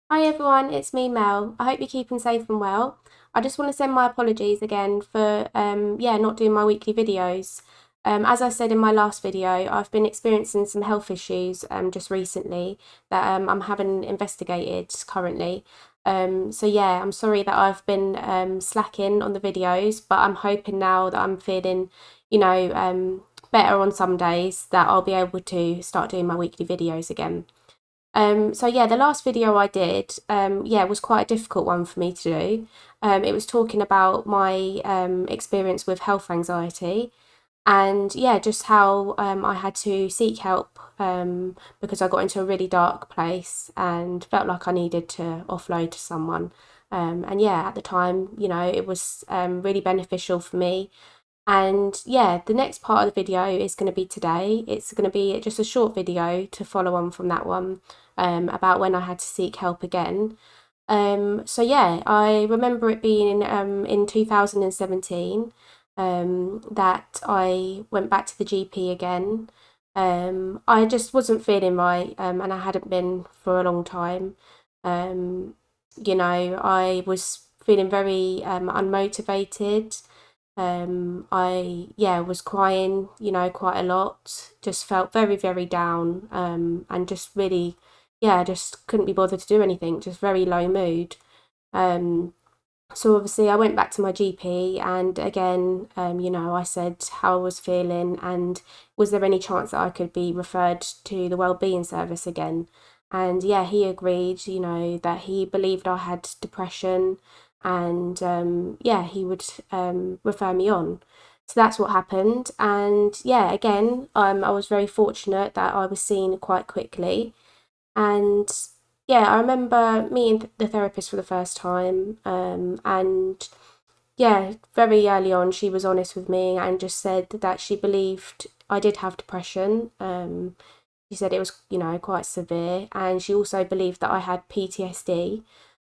Hi everyone, it's me Mel. I hope you're keeping safe and well. I just want to send my apologies again for not doing my weekly videos. As I said in my last video, I've been experiencing some health issues just recently that I'm having investigated currently. I'm sorry that I've been slacking on the videos, but I'm hoping now that I'm feeling, better on some days that I'll be able to start doing my weekly videos again. The last video I did, was quite a difficult one for me to do. It was talking about my experience with health anxiety and just how I had to seek help because I got into a really dark place and felt like I needed to offload to someone. At the time, it was really beneficial for me. And the next part of the video is going to be today. It's going to be just a short video to follow on from that one about when I had to seek help again. I remember it being in 2017 that I went back to the GP again. I just wasn't feeling right and I hadn't been for a long time. Um, I was feeling very unmotivated. I was crying, quite a lot. Just felt very, very down, and just really, just couldn't be bothered to do anything. Just very low mood. Um, so obviously I went back to my GP and again, I said how I was feeling and was there any chance that I could be referred to the wellbeing service again? And he agreed, that he believed I had depression and he would refer me on. So that's what happened. And again, I was very fortunate that I was seen quite quickly. And I remember meeting the therapist for the first time. Very early on, she was honest with me and just said that she believed I did have depression. She said it was, quite severe. And she also believed that I had PTSD.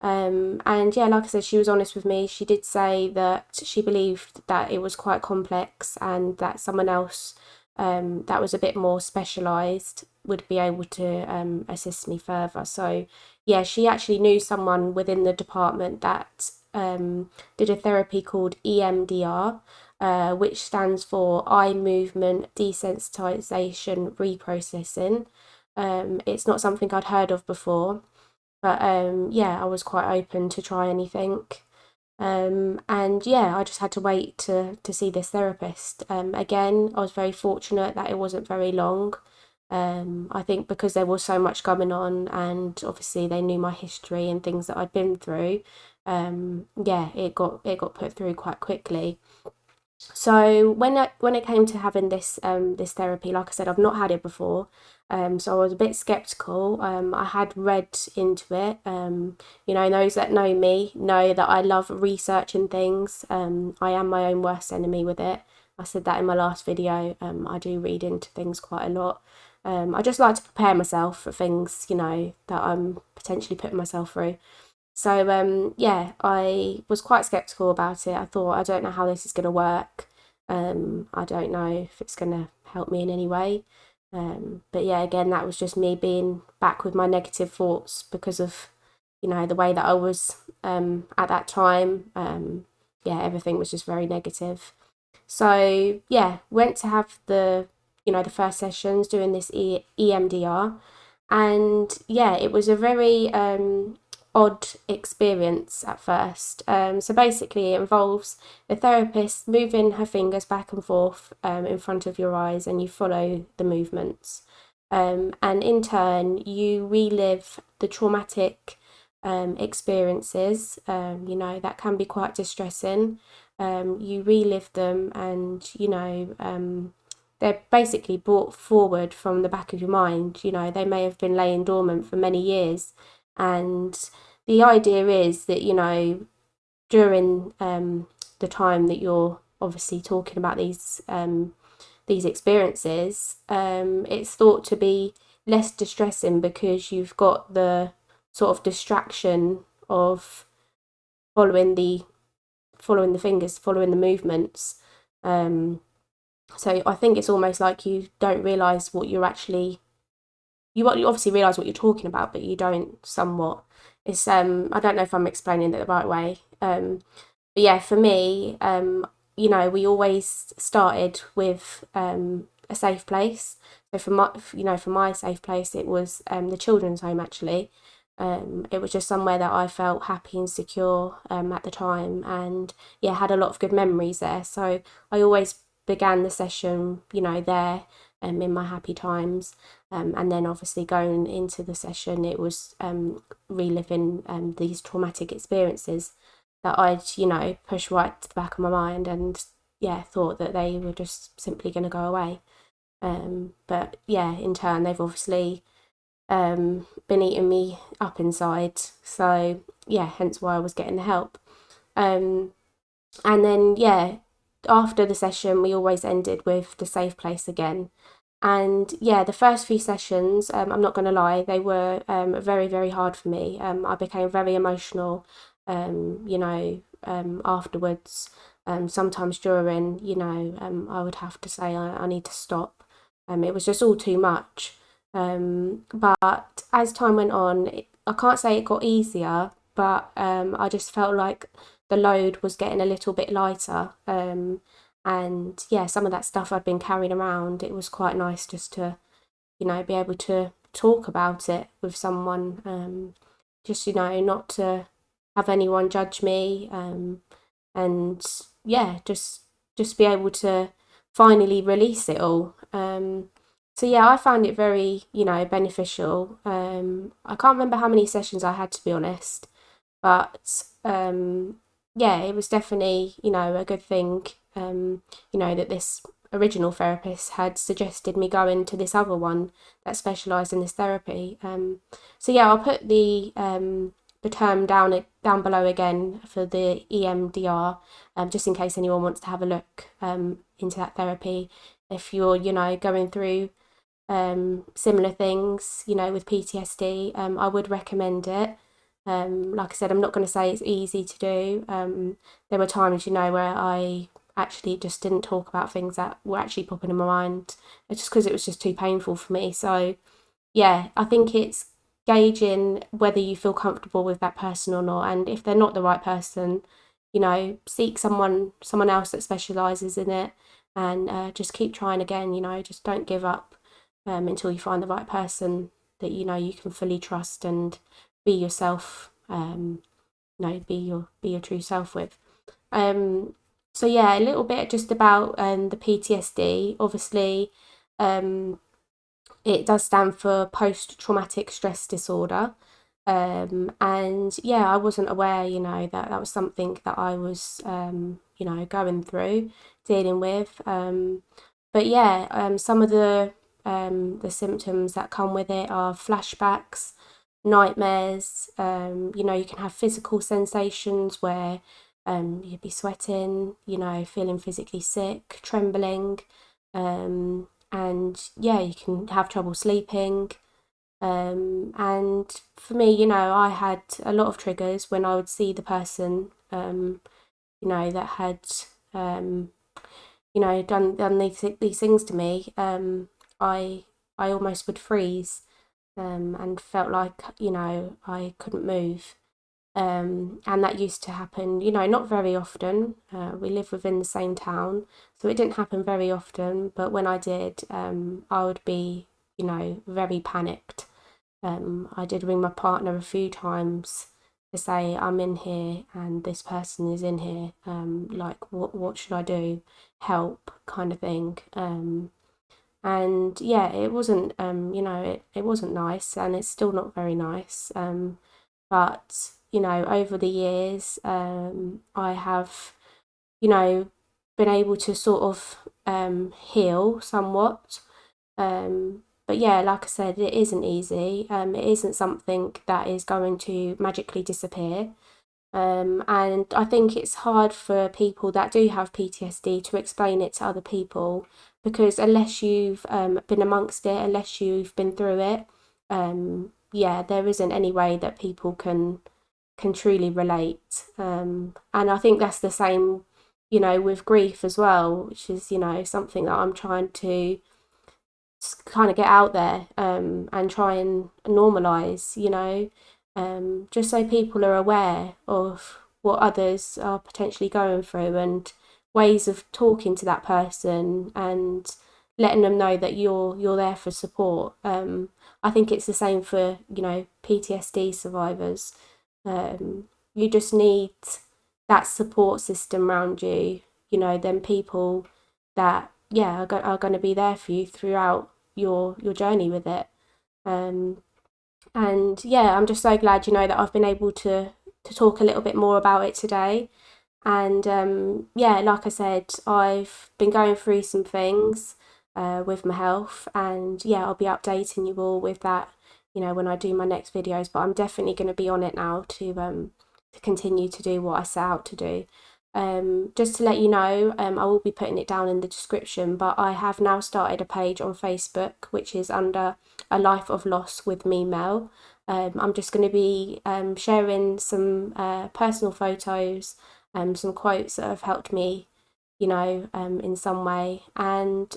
Like I said, she was honest with me. She did say that she believed that it was quite complex and that someone else that was a bit more specialised would be able to assist me further. So, she actually knew someone within the department that did a therapy called EMDR, which stands for Eye Movement Desensitization Reprocessing. It's not something I'd heard of before, but I was quite open to try anything. I just had to wait to see this therapist. Again, I was very fortunate that it wasn't very long. I think because there was so much going on, and obviously they knew my history and things that I'd been through. It got put through quite quickly. So when it came to having this therapy, like I said, I've not had it before, so I was a bit skeptical. I had read into it. Those that know me know that I love researching things. I am my own worst enemy with it. I said that in my last video. I do read into things quite a lot. I just like to prepare myself for things, that I'm potentially putting myself through. So I was quite skeptical about it. I thought, I don't know how this is going to work. I don't know if it's going to help me in any way. Again, that was just me being back with my negative thoughts because of, the way that I was at that time. Everything was just very negative. So went to have the first sessions doing this EMDR, and it was a very odd experience at first. So basically, it involves the therapist moving her fingers back and forth in front of your eyes, and you follow the movements. And in turn, you relive the traumatic experiences, that can be quite distressing. You relive them, and they're basically brought forward from the back of your mind. They may have been laying dormant for many years, and the idea is that during the time that you're obviously talking about these experiences, it's thought to be less distressing because you've got the sort of distraction of following the following the fingers, following the movements. Um, so I think it's almost like you don't realise what you're actually you obviously realise what you're talking about, but you don't somewhat. It's I don't know if I'm explaining it the right way. But yeah, for me, we always started with a safe place. So for my safe place, it was the children's home actually. It was just somewhere that I felt happy and secure at the time, and yeah, had a lot of good memories there. So I always began the session, there, in my happy times, and then obviously going into the session, it was reliving these traumatic experiences that I'd, pushed right to the back of my mind, and yeah, thought that they were just simply going to go away. But yeah, in turn, they've obviously been eating me up inside. So yeah, hence why I was getting the help. Um, and then yeah, after the session, we always ended with the safe place again. And yeah, the first few sessions, I'm not going to lie, they were very, very hard for me. I became very emotional, afterwards. Sometimes during, I would have to say I need to stop. It was just all too much. But as time went on, I can't say it got easier, but I just felt like the load was getting a little bit lighter. And yeah, some of that stuff I'd been carrying around, it was quite nice just to, be able to talk about it with someone. Just, not to have anyone judge me. And yeah, just be able to finally release it all. So yeah, I found it very, beneficial. I can't remember how many sessions I had, to be honest, but yeah, it was definitely, a good thing, that this original therapist had suggested me go into this other one that specialised in this therapy. So yeah, I'll put the term down below again for the EMDR, just in case anyone wants to have a look into that therapy. If you're, going through similar things, with PTSD, I would recommend it. Like I said, I'm not going to say it's easy to do. There were times, where I actually just didn't talk about things that were actually popping in my mind, just because it was just too painful for me. So yeah, I think it's gauging whether you feel comfortable with that person or not, and if they're not the right person, seek someone else that specialises in it, and just keep trying again. Just don't give up until you find the right person that you can fully trust and be yourself. Be your true self with. So yeah, a little bit just about the PTSD. Obviously, it does stand for post-traumatic stress disorder. And yeah, I wasn't aware, that was something that I was, going through, dealing with. But yeah, some of the symptoms that come with it are flashbacks, nightmares. You can have physical sensations where you'd be sweating, feeling physically sick, trembling. And yeah, you can have trouble sleeping. And for me, I had a lot of triggers when I would see the person, that had, um, done these things to me. I almost would freeze, and felt like, I couldn't move. And that used to happen, not very often. We live within the same town, so it didn't happen very often. But when I did, I would be, very panicked. I did ring my partner a few times to say I'm in here and this person is in here. Like what should I do? Help, kind of thing. And yeah, it wasn't it wasn't nice, and it's still not very nice. But over the years, I have, been able to sort of heal somewhat. But yeah, like I said, it isn't easy. It isn't something that is going to magically disappear. And I think it's hard for people that do have PTSD to explain it to other people, because unless you've been amongst it, unless you've been through it, yeah, there isn't any way that people can truly relate. And I think that's the same, with grief as well, which is, something that I'm trying to kind of get out there, and try and normalize, just so people are aware of what others are potentially going through, and ways of talking to that person and letting them know that you're there for support. I think it's the same for, PTSD survivors. You just need that support system around you, then people that, yeah, are going to be there for you throughout your journey with it. And yeah, I'm just so glad, that I've been able to talk a little bit more about it today. And yeah, like I said, I've been going through some things with my health, and yeah, I'll be updating you all with that, when I do my next videos. But I'm definitely going to be on it now to continue to do what I set out to do. Just to let you know, I will be putting it down in the description, but I have now started a page on Facebook, which is under A Life of Loss with me, Mel. I'm just going to be sharing some personal photos, some quotes that have helped me, in some way, and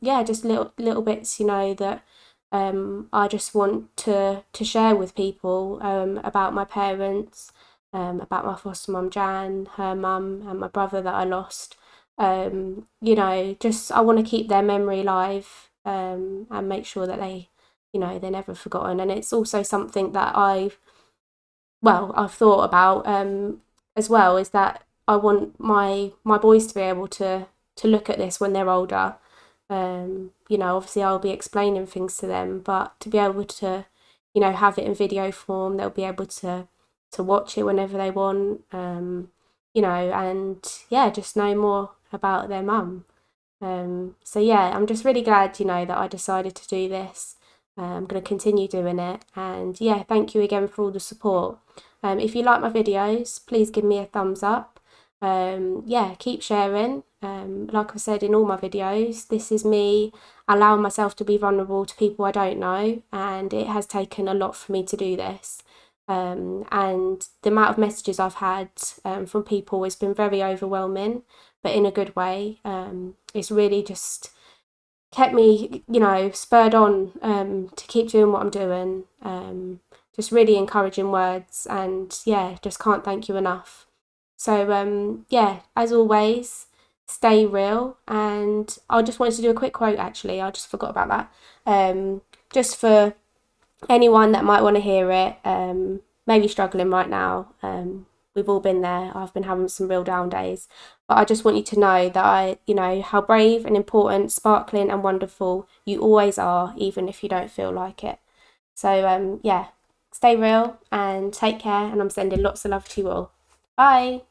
yeah, just little bits, that I just want to share with people, about my parents, about my foster mum Jan, her mum, and my brother that I lost. Just I want to keep their memory alive, and make sure that they're never forgotten. And it's also something that I've thought about, as well, is that I want my boys to be able to look at this when they're older. Obviously I'll be explaining things to them, but to be able to, have it in video form, they'll be able to watch it whenever they want, and yeah, just know more about their mum. So yeah, I'm just really glad, that I decided to do this. I'm going to continue doing it, and yeah, thank you again for all the support. If you like my videos, please give me a thumbs up. Yeah, keep sharing. Like I said in all my videos, this is me allowing myself to be vulnerable to people I don't know, and it has taken a lot for me to do this. And the amount of messages I've had from people has been very overwhelming, but in a good way. It's really just kept me, spurred on, to keep doing what I'm doing. Just really encouraging words, and yeah, just can't thank you enough. So yeah, as always, stay real. And I just wanted to do a quick quote, actually. I just forgot about that. Just for anyone that might want to hear it, maybe struggling right now. We've all been there. I've been having some real down days. But I just want you to know that how brave and important, sparkling and wonderful you always are, even if you don't feel like it. So yeah, stay real and take care. And I'm sending lots of love to you all. Bye.